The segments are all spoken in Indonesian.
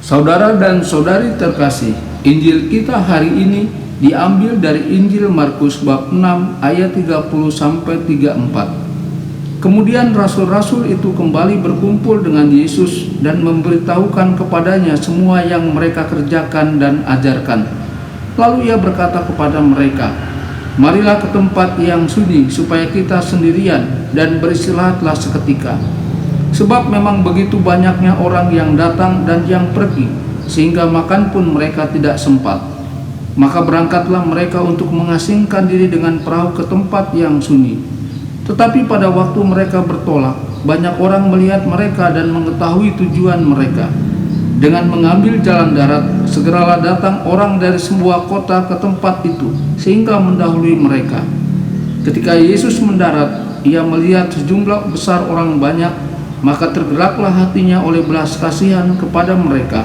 Saudara dan saudari terkasih, Injil kita hari ini diambil dari Injil Markus bab 6 ayat 30 sampai 34. Kemudian rasul-rasul itu kembali berkumpul dengan Yesus dan memberitahukan kepadanya semua yang mereka kerjakan dan ajarkan. Lalu ia berkata kepada mereka, "Marilah ke tempat yang sunyi supaya kita sendirian dan beristirahatlah seketika. Sebab memang begitu banyaknya orang yang datang dan yang pergi, sehingga makan pun mereka tidak sempat." Maka berangkatlah mereka untuk mengasingkan diri dengan perahu ke tempat yang sunyi. Tetapi pada waktu mereka bertolak, banyak orang melihat mereka dan mengetahui tujuan mereka. Dengan mengambil jalan darat, segeralah datang orang dari sebuah kota ke tempat itu, sehingga mendahului mereka. Ketika Yesus mendarat, ia melihat sejumlah besar orang banyak, maka tergeraklah hatinya oleh belas kasihan kepada mereka,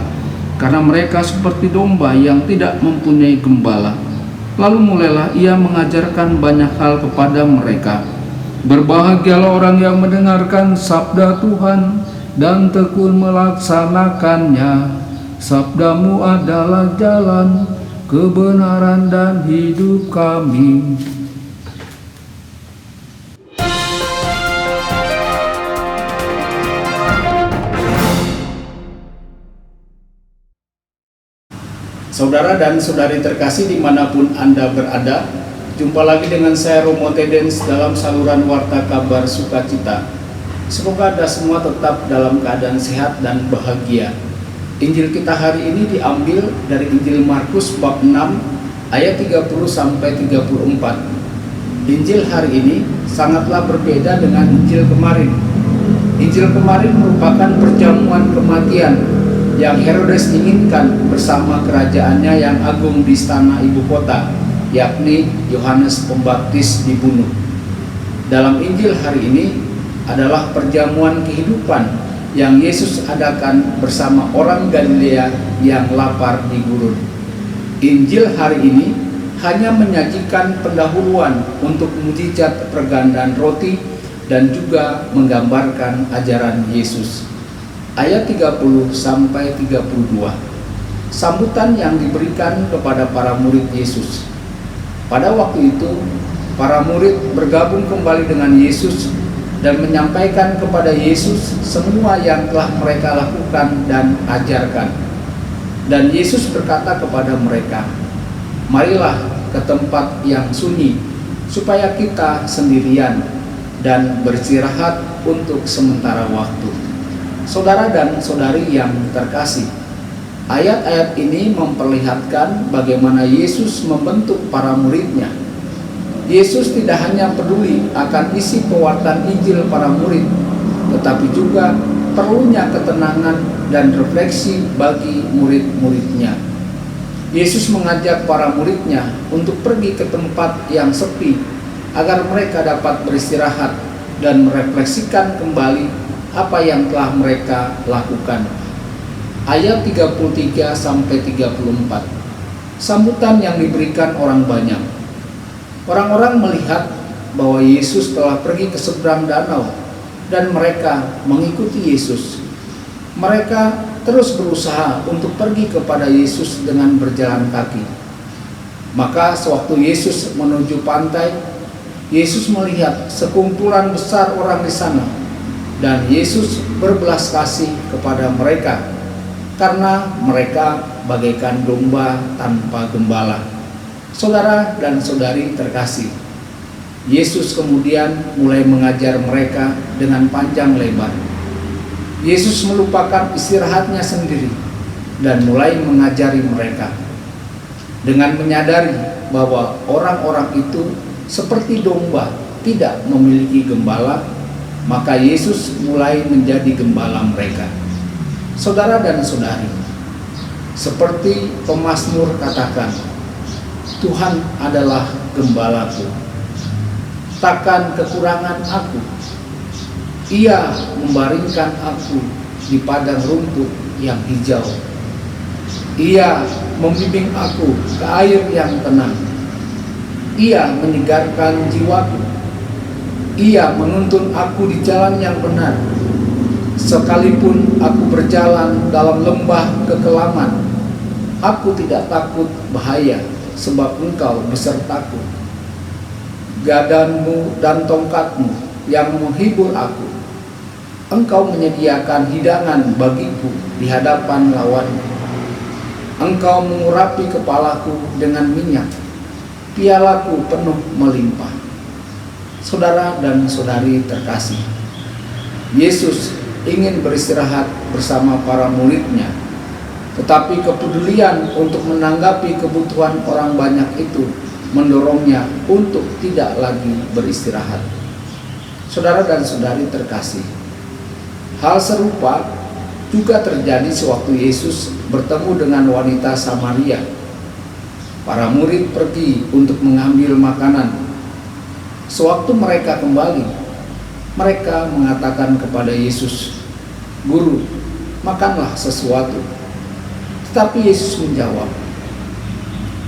karena mereka seperti domba yang tidak mempunyai gembala. Lalu mulailah ia mengajarkan banyak hal kepada mereka. Berbahagialah orang yang mendengarkan sabda Tuhan dan tekun melaksanakannya. Sabdamu adalah jalan, kebenaran dan hidup kami. Saudara dan saudari terkasih dimanapun Anda berada, jumpa lagi dengan saya Romo Tedens dalam saluran Warta Kabar Sukacita. Semoga Anda semua tetap dalam keadaan sehat dan bahagia. Injil kita hari ini diambil dari Injil Markus bab 6 ayat 30 sampai 34. Injil hari ini sangatlah berbeda dengan Injil kemarin. Injil kemarin merupakan perjamuan kematian yang Herodes inginkan bersama kerajaannya yang agung di istana ibu kota, yakni Yohanes Pembaptis dibunuh. Dalam Injil hari ini adalah perjamuan kehidupan yang Yesus adakan bersama orang Galilea yang lapar di gurun. Injil hari ini hanya menyajikan pendahuluan untuk mukjizat pergandaan roti dan juga menggambarkan ajaran Yesus. Ayat 30 sampai 32. Sambutan yang diberikan kepada para murid Yesus. Pada waktu itu, para murid bergabung kembali dengan Yesus dan menyampaikan kepada Yesus semua yang telah mereka lakukan dan ajarkan. Dan Yesus berkata kepada mereka, "Marilah ke tempat yang sunyi, supaya kita sendirian dan beristirahat untuk sementara waktu." Saudara dan saudari yang terkasih, ayat-ayat ini memperlihatkan bagaimana Yesus membentuk para muridnya. Yesus tidak hanya peduli akan isi pewartaan Injil para murid, tetapi juga perlunya ketenangan dan refleksi bagi murid-muridnya. Yesus mengajak para muridnya untuk pergi ke tempat yang sepi, agar mereka dapat beristirahat dan merefleksikan kembali apa yang telah mereka lakukan. Ayat 33 sampai 34. Sambutan yang diberikan orang banyak. Orang-orang melihat bahwa Yesus telah pergi ke seberang danau dan mereka mengikuti Yesus. Mereka terus berusaha untuk pergi kepada Yesus dengan berjalan kaki. Maka sewaktu Yesus menuju pantai, Yesus melihat sekumpulan besar orang di sana. Dan Yesus berbelas kasih kepada mereka, karena mereka bagaikan domba tanpa gembala. Saudara dan saudari terkasih, Yesus kemudian mulai mengajar mereka dengan panjang lebar. Yesus melupakan istirahatnya sendiri dan mulai mengajari mereka. Dengan menyadari bahwa orang-orang itu seperti domba tidak memiliki gembala, maka Yesus mulai menjadi gembala mereka. Saudara dan saudari, seperti pemazmur katakan, "Tuhan adalah gembalaku, takkan kekurangan aku. Ia membaringkan aku di padang rumput yang hijau. Ia membimbing aku ke air yang tenang. Ia menyegarkan jiwaku. Ia menuntun aku di jalan yang benar, Sekalipun aku berjalan dalam lembah kekelaman, aku tidak takut bahaya, sebab Engkau besertaku. Gadanmu dan tongkatmu yang menghibur aku. Engkau menyediakan hidangan bagiku di hadapan lawanku. Engkau mengurapi kepalaku dengan minyak, pialaku penuh melimpah. Saudara dan saudari terkasih, Yesus ingin beristirahat bersama para muridnya, tetapi kepedulian untuk menanggapi kebutuhan orang banyak itu mendorongnya untuk tidak lagi beristirahat. Saudara dan saudari terkasih, hal serupa juga terjadi sewaktu Yesus bertemu dengan wanita Samaria. Para murid pergi untuk mengambil makanan. Sewaktu mereka kembali, mereka mengatakan kepada Yesus, "Guru, makanlah sesuatu." Tetapi Yesus menjawab,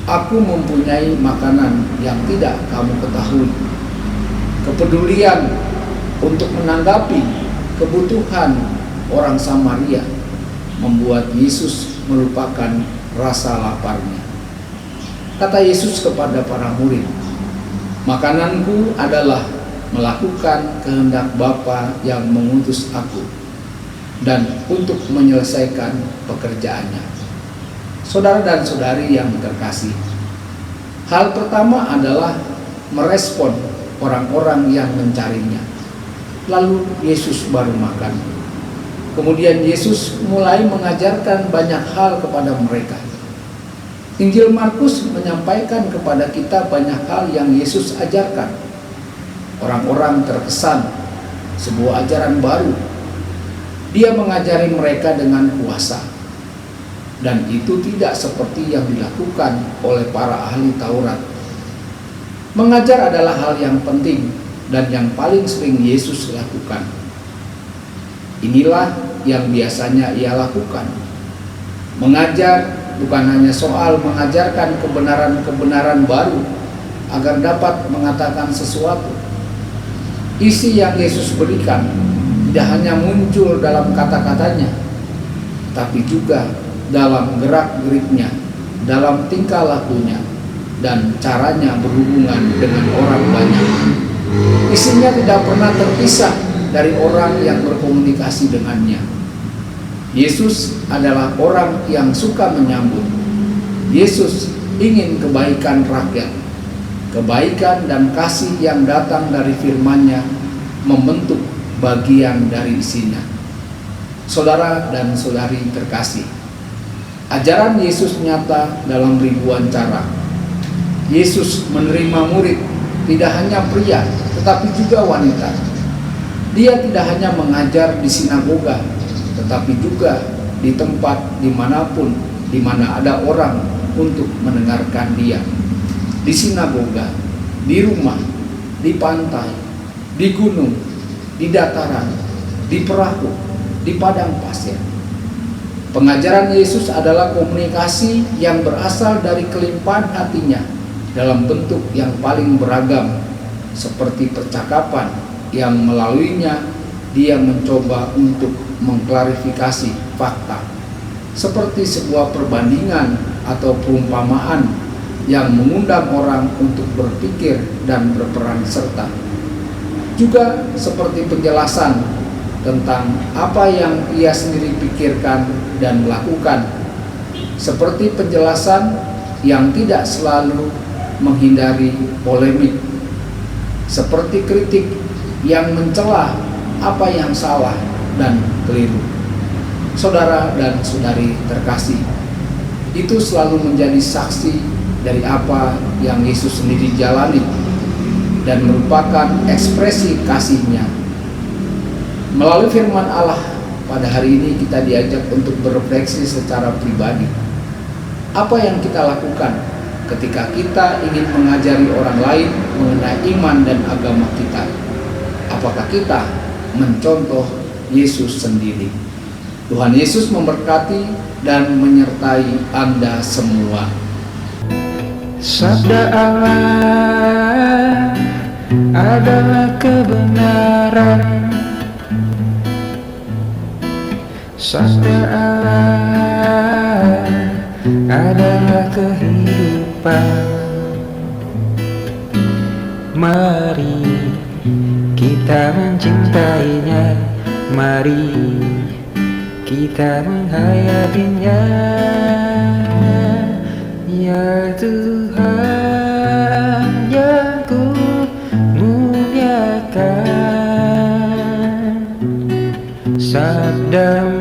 "Aku mempunyai makanan yang tidak kamu ketahui." Kepedulian untuk menanggapi kebutuhan orang Samaria membuat Yesus melupakan rasa laparnya. Kata Yesus kepada para murid, "Makananku adalah melakukan kehendak Bapa yang mengutus aku dan untuk menyelesaikan pekerjaannya." Saudara dan saudari yang terkasih, hal pertama adalah merespon orang-orang yang mencarinya. Lalu Yesus baru makan. Kemudian Yesus mulai mengajarkan banyak hal kepada mereka. Injil Markus menyampaikan kepada kita banyak hal yang Yesus ajarkan. Orang-orang terkesan sebuah ajaran baru. Dia mengajari mereka dengan kuasa. Dan itu tidak seperti yang dilakukan oleh para ahli Taurat. Mengajar adalah hal yang penting dan yang paling sering Yesus lakukan. Inilah yang biasanya ia lakukan. Mengajar bukan hanya soal mengajarkan kebenaran-kebenaran baru agar dapat mengatakan sesuatu. Isi yang Yesus berikan tidak hanya muncul dalam kata-katanya, tapi juga dalam gerak-geriknya, dalam tingkah lakunya, dan caranya berhubungan dengan orang banyak. Isinya tidak pernah terpisah dari orang yang berkomunikasi dengannya. Yesus adalah orang yang suka menyambut. Yesus ingin kebaikan rakyat. Kebaikan dan kasih yang datang dari firman-Nya membentuk bagian dari isinya. Saudara dan saudari terkasih, ajaran Yesus nyata dalam ribuan cara. Yesus menerima murid, tidak hanya pria, tetapi juga wanita. Dia tidak hanya mengajar di sinagoga, tetapi juga di tempat dimanapun di mana ada orang untuk mendengarkan dia. Di sinagoga, di rumah, di pantai, di gunung, di dataran, di perahu, di padang pasir. Pengajaran Yesus adalah komunikasi yang berasal dari kelimpahan hatinya dalam bentuk yang paling beragam, seperti percakapan yang melaluinya dia mencoba untuk mengklarifikasi fakta, seperti sebuah perbandingan atau perumpamaan yang mengundang orang untuk berpikir dan berperan serta. Juga seperti penjelasan tentang apa yang ia sendiri pikirkan dan lakukan, seperti penjelasan yang tidak selalu menghindari polemik, seperti kritik yang mencela apa yang salah dan keliru. Saudara dan saudari terkasih, itu selalu menjadi saksi dari apa yang Yesus sendiri jalani dan merupakan ekspresi kasih-Nya. Melalui firman Allah, pada hari ini kita diajak untuk berefleksi secara pribadi. Apa yang kita lakukan ketika kita ingin mengajari orang lain mengenai iman dan agama kita? Apakah kita mencontoh Yesus sendiri? Tuhan Yesus memberkati dan menyertai Anda semua. Sabda Allah adalah kebenaran, Sabda Allah adalah kehidupan. Mari kita mencintainya, mari kita menghayatinya. Ya Tuhan yang ku muliakan, sabda